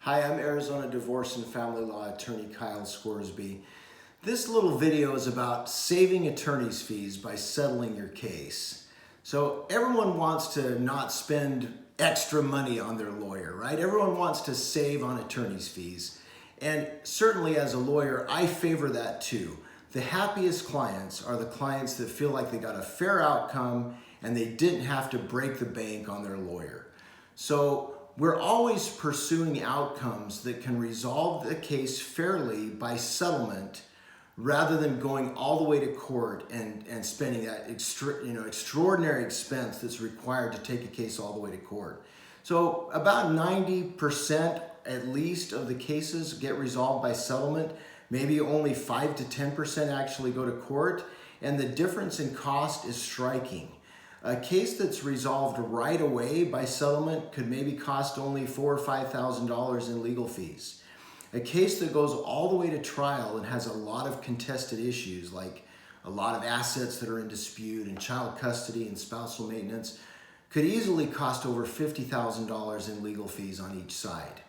Hi, I'm Arizona Divorce and Family Law Attorney Kyle Scoresby. This little video is about saving attorney's fees by settling your case. So everyone wants to not spend extra money on their lawyer, right? Everyone wants to save on attorney's fees. And certainly as a lawyer, I favor that too. The happiest clients are the clients that feel like they got a fair outcome and they didn't have to break the bank on their lawyer. So we're always pursuing outcomes that can resolve the case fairly by settlement rather than going all the way to court and spending that extraordinary expense that's required to take a case all the way to court. So about 90% at least of the cases get resolved by settlement. Maybe only 5 to 10% actually go to court, and the difference in cost is striking. A case that's resolved right away by settlement could maybe cost only $4,000 or $5,000 in legal fees. A case that goes all the way to trial and has a lot of contested issues, like a lot of assets that are in dispute and child custody and spousal maintenance, could easily cost over $50,000 in legal fees on each side.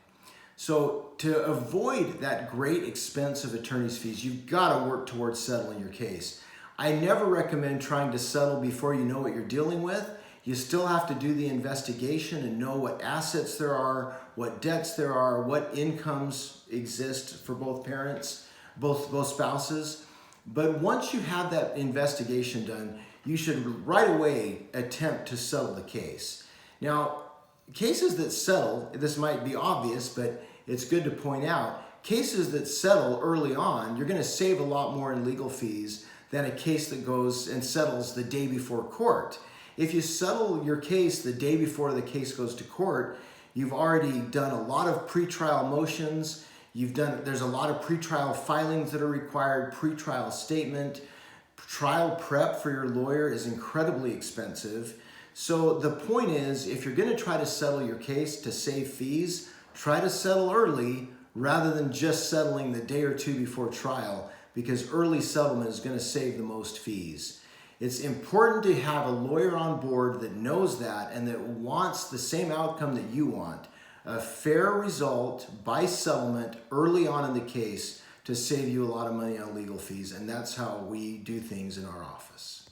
So to avoid that great expense of attorney's fees, you've got to work towards settling your case. I never recommend trying to settle before you know what you're dealing with. You still have to do the investigation and know what assets there are, what debts there are, what incomes exist for both parents, both spouses. But once you have that investigation done, you should right away attempt to settle the case. Now, cases that settle, this might be obvious, but it's good to point out, cases that settle early on, you're going to save a lot more in legal fees than a case that goes and settles the day before court. If you settle your case the day before the case goes to court, you've already done a lot of pretrial motions. There's a lot of pretrial filings that are required, pretrial statement. Trial prep for your lawyer is incredibly expensive. So the point is, if you're going to try to settle your case to save fees, try to settle early rather than just settling the day or two before trial, because early settlement is going to save the most fees. It's important to have a lawyer on board that knows that and that wants the same outcome that you want. A fair result by settlement early on in the case to save you a lot of money on legal fees, and that's how we do things in our office.